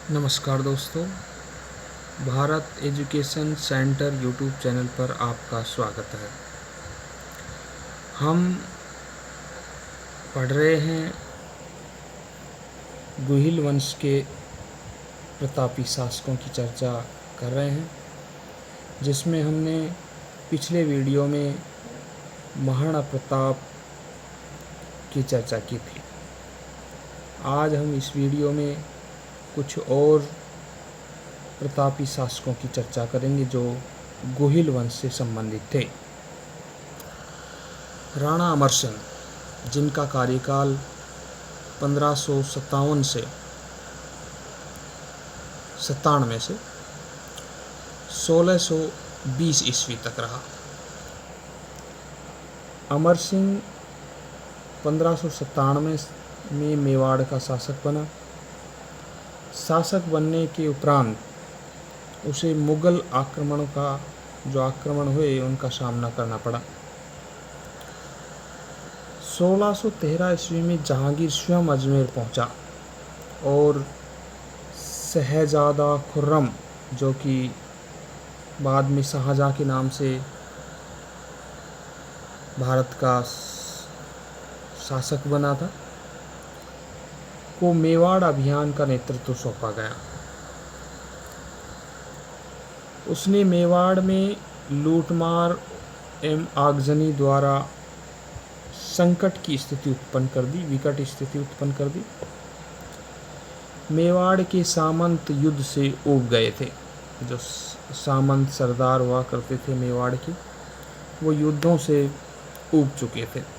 नमस्कार दोस्तों, Bharat education centre YouTube channel पर आपका स्वागत है। हम पढ़ रहे हैं गुहिल वंश के प्रतापी शासकों की चर्चा कर रहे हैं, जिसमें हमने पिछले वीडियो में महाराणा प्रताप की चर्चा की थी। आज हम इस वीडियो में कुछ और प्रतापी शासकों की चर्चा करेंगे जो गुहिल वंश से संबंधित थे। राणा अमर सिंह, जिनका कार्यकाल 1597 से 1620 ईस्वी तक रहा। अमर सिंह 1597 में मेवाड़ का शासक बना। शासक बनने के उपरांत उसे मुगल आक्रमण हुए उनका सामना करना पड़ा। 1613 ईस्वी में जहांगीर स्वयं अजमेर पहुंचा और शहजादा खुर्रम, जो कि बाद में शाहजहां के नाम से भारत का शासक बना था, को मेवाड़ अभियान का नेतृत्व सौंपा गया। उसने मेवाड़ में लूटमार एवं आगजनी द्वारा विकट स्थिति उत्पन्न कर दी। मेवाड़ के सामंत युद्ध से ऊब गए थे। जो सामंत सरदार हुआ करते थे मेवाड़ के, वो युद्धों से ऊब चुके थे।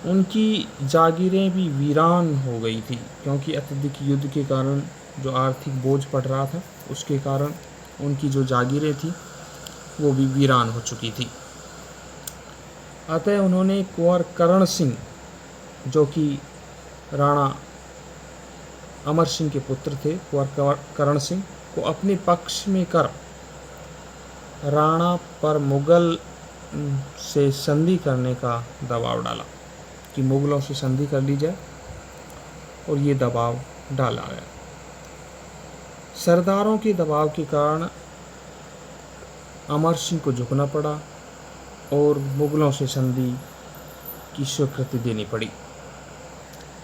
उनकी जागीरें भी वीरान हो गई थी, क्योंकि अत्यधिक युद्ध के कारण जो आर्थिक बोझ पड़ रहा था, उसके कारण उनकी जो जागीरें थी वो भी वीरान हो चुकी थी। अतः उन्होंने कुंवर करण सिंह, जो कि राणा अमर सिंह के पुत्र थे, कुंवर करण सिंह को अपने पक्ष में कर राणा पर मुगल से संधि करने का दबाव डाला कि मुगलों से संधि कर ली जाए, और ये दबाव डाला गया। सरदारों के दबाव के कारण अमर सिंह को झुकना पड़ा और मुगलों से संधि की स्वीकृति देनी पड़ी।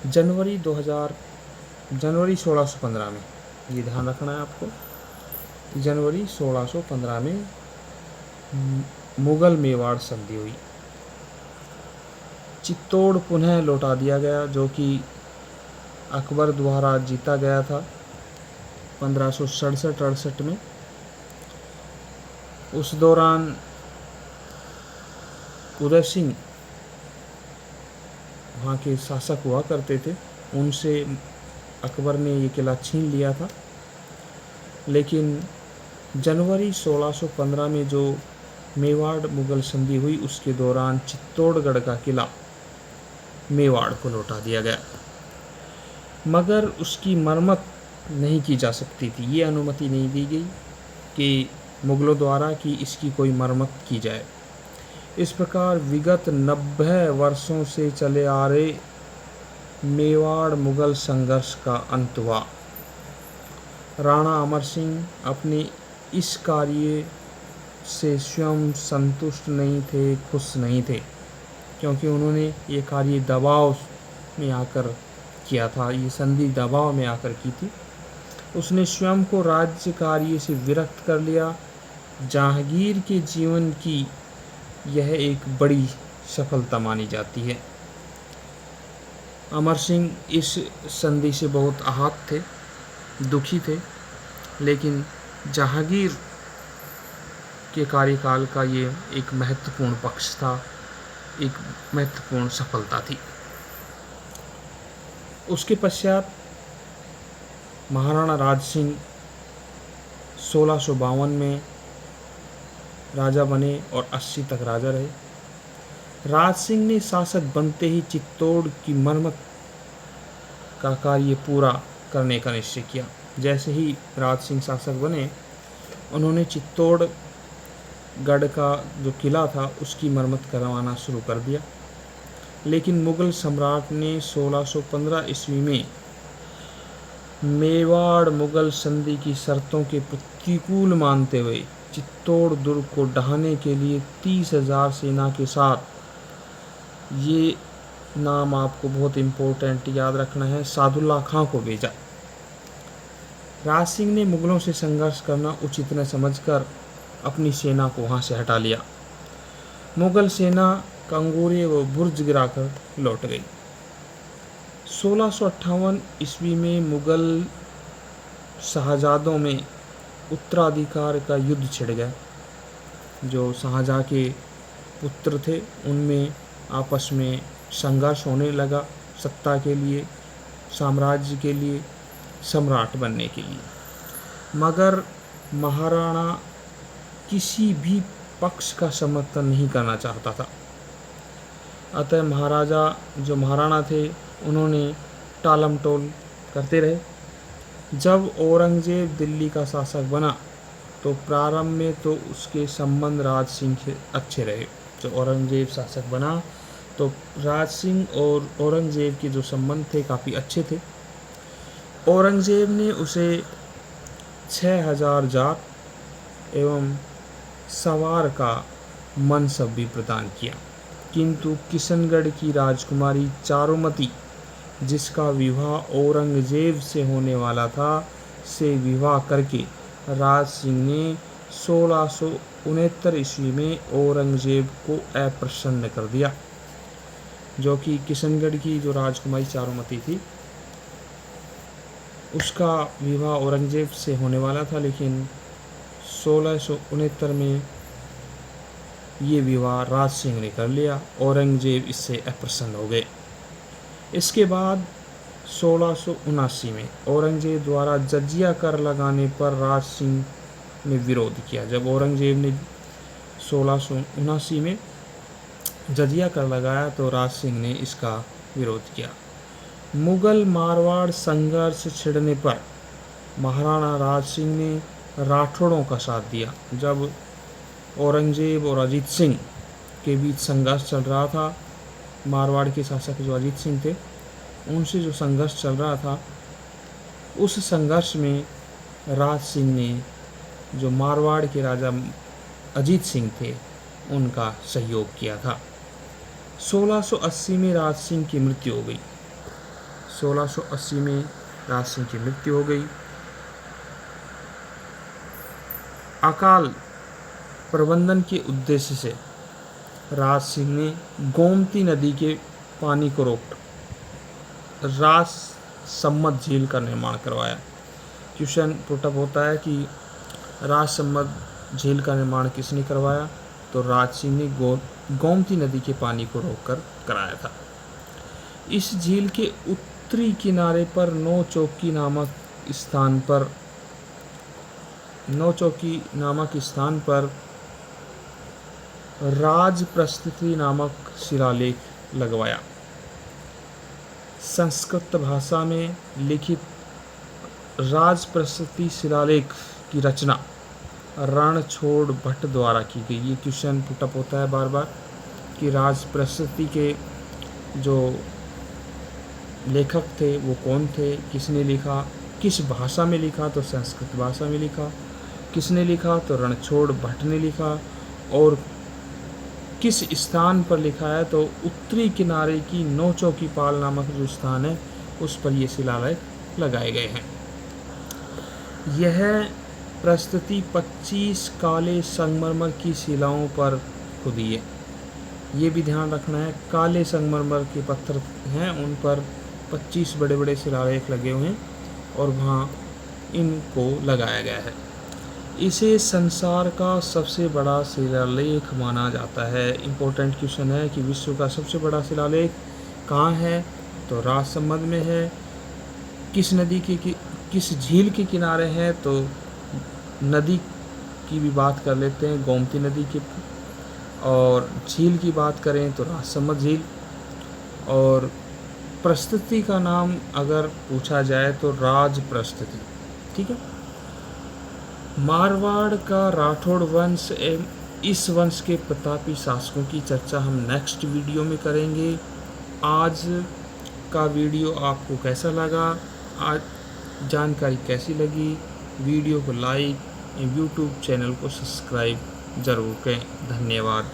जनवरी 1615 में, ये ध्यान रखना है आपको, जनवरी 1615 में मुगल मेवाड़ संधि हुई। चित्तौड़ पुनः लौटा दिया गया, जो कि अकबर द्वारा जीता गया था 1567-68 में। उस दौरान उदय सिंह वहाँ के शासक हुआ करते थे, उनसे अकबर ने ये किला छीन लिया था। लेकिन जनवरी 1615 में जो मेवाड़ मुगल संधि हुई, उसके दौरान चित्तौड़गढ़ का किला मेवाड़ को लौटा दिया गया, मगर उसकी मरम्मत नहीं की जा सकती थी। ये अनुमति नहीं दी गई कि मुगलों द्वारा कि इसकी कोई मरम्मत की जाए। इस प्रकार विगत 90 वर्षों से चले आ रहे मेवाड़ मुगल संघर्ष का अंत हुआ। राणा अमर सिंह अपने इस कार्य से स्वयं संतुष्ट नहीं थे, खुश नहीं थे, क्योंकि उन्होंने ये कार्य दबाव में आकर किया था, ये संधि दबाव में आकर की थी। उसने स्वयं को राज्य कार्य से विरक्त कर लिया। जहांगीर के जीवन की यह एक बड़ी सफलता मानी जाती है। अमर सिंह इस संधि से बहुत आहत थे, दुखी थे, लेकिन जहांगीर के कार्यकाल का ये एक महत्वपूर्ण पक्ष था, एक महत्वपूर्ण सफलता थी। उसके पश्चात महाराणा राज सिंह 1652 में राजा बने और 80 तक राजा रहे। राज सिंह ने शासक बनते ही चित्तौड़ की मरम्मत का कार्य पूरा करने का निश्चय किया। जैसे ही राज सिंह शासक बने, उन्होंने चित्तौड़गढ़ का जो किला था उसकी मरम्मत करवाना शुरू कर दिया। लेकिन मुगल सम्राट ने 1615 ईस्वी में मेवाड़ मुगल संधि की शर्तों के प्रतिकूल मानते हुए चित्तौड़ दुर्ग को ढहाने के लिए 30,000 सेना के साथ, ये नाम आपको बहुत इम्पोर्टेंट याद रखना है, सादुल्ला खां को भेजा। राज सिंह ने मुगलों से संघर्ष करना उचित न समझकर अपनी सेना को वहाँ से हटा लिया। मुगल सेना कंगोरे व बुर्ज गिराकर लौट गई। 1658 ईस्वी में मुगल शाहजादों में उत्तराधिकार का युद्ध छिड़ गया। जो शाहजहाँ के पुत्र थे उनमें आपस में संघर्ष होने लगा सत्ता के लिए, साम्राज्य के लिए, सम्राट बनने के लिए। मगर महाराणा किसी भी पक्ष का समर्थन नहीं करना चाहता था। अतः महाराणा थे उन्होंने टालमटोल करते रहे। जब औरंगजेब दिल्ली का शासक बना तो प्रारंभ में तो उसके संबंध राज सिंह से अच्छे रहे। जब औरंगजेब शासक बना तो राज सिंह और औरंगजेब के जो संबंध थे काफ़ी अच्छे थे। औरंगजेब ने उसे 6,000 जाट एवं सवार का मनसब भी प्रदान किया, किंतु किशनगढ़ की राजकुमारी चारुमती, जिसका विवाह औरंगजेब से होने वाला था, से विवाह करके राज सिंह ने 1669 ईस्वी में औरंगजेब को अप्रसन्न कर दिया। जो कि किशनगढ़ की जो राजकुमारी चारुमती थी उसका विवाह औरंगजेब से होने वाला था, लेकिन 1669 में ये विवाह राज सिंह ने कर लिया। औरंगजेब इससे अप्रसन्न हो गए। इसके बाद 1679 में औरंगजेब द्वारा जजिया कर लगाने पर राज सिंह ने विरोध किया। जब औरंगजेब ने 1679 में जजिया कर लगाया तो राज सिंह ने इसका विरोध किया। मुगल मारवाड़ संघर्ष छिड़ने पर महाराणा राज सिंह ने राठौड़ों का साथ दिया। जब औरंगजेब और अजीत सिंह के बीच संघर्ष चल रहा था, मारवाड़ के शासक जो अजीत सिंह थे उनसे जो संघर्ष चल रहा था, उस संघर्ष में राज सिंह ने जो मारवाड़ के राजा अजीत सिंह थे उनका सहयोग किया था। 1680 में राज सिंह की मृत्यु हो गई। 1680 में राज सिंह की मृत्यु हो गई। अकाल प्रबंधन के उद्देश्य से राज सिंह ने गोमती नदी के पानी को रोक राज सम्मत झील का निर्माण करवाया। क्वेश्चन पुटअप होता है कि राज सम्मत झील का निर्माण किसने करवाया, तो राज सिंह ने गोमती नदी के पानी को रोककर कराया था। इस झील के उत्तरी किनारे पर नौचौकी नामक स्थान पर राजप्रस्थिति नामक शिलालेख लगवाया। संस्कृत भाषा में लिखित राजप्रस्थिति शिलालेख की रचना रणछोड़ भट्ट द्वारा की गई। ये क्वेश्चन पुटअप होता है बार बार कि राजप्रस्थिति के जो लेखक थे वो कौन थे, किसने लिखा, किस भाषा में लिखा, तो संस्कृत भाषा में लिखा। किसने लिखा, तो रणछोड़ भट्ट ने लिखा। और किस स्थान पर लिखा है, तो उत्तरी किनारे की नौचौकी पाल नामक जो स्थान है उस पर ये शिलालेख लगाए गए हैं। यह प्रस्तुति 25 काले संगमरमर की शिलाओं पर खुदी है। ये भी ध्यान रखना है, काले संगमरमर के पत्थर हैं उन पर 25 बड़े बड़े शिलालेख लगे हुए हैं और वहाँ इनको लगाया गया है। इसे संसार का सबसे बड़ा शिलालेख माना जाता है। इम्पोर्टेंट क्वेश्चन है कि विश्व का सबसे बड़ा शिलालेख कहाँ है, तो राजसमंद में है। किस नदी के किस झील के किनारे है, तो नदी की भी बात कर लेते हैं, गोमती नदी की। और झील की बात करें तो राजसमंद झील। और प्रस्तुति का नाम अगर पूछा जाए तो राज प्रस्तुति। ठीक है। मारवाड़ का राठौड़ वंश एवं इस वंश के प्रतापी शासकों की चर्चा हम नेक्स्ट वीडियो में करेंगे। आज का वीडियो आपको कैसा लगा, आज जानकारी कैसी लगी, वीडियो को लाइक, यूट्यूब चैनल को सब्सक्राइब ज़रूर करें। धन्यवाद।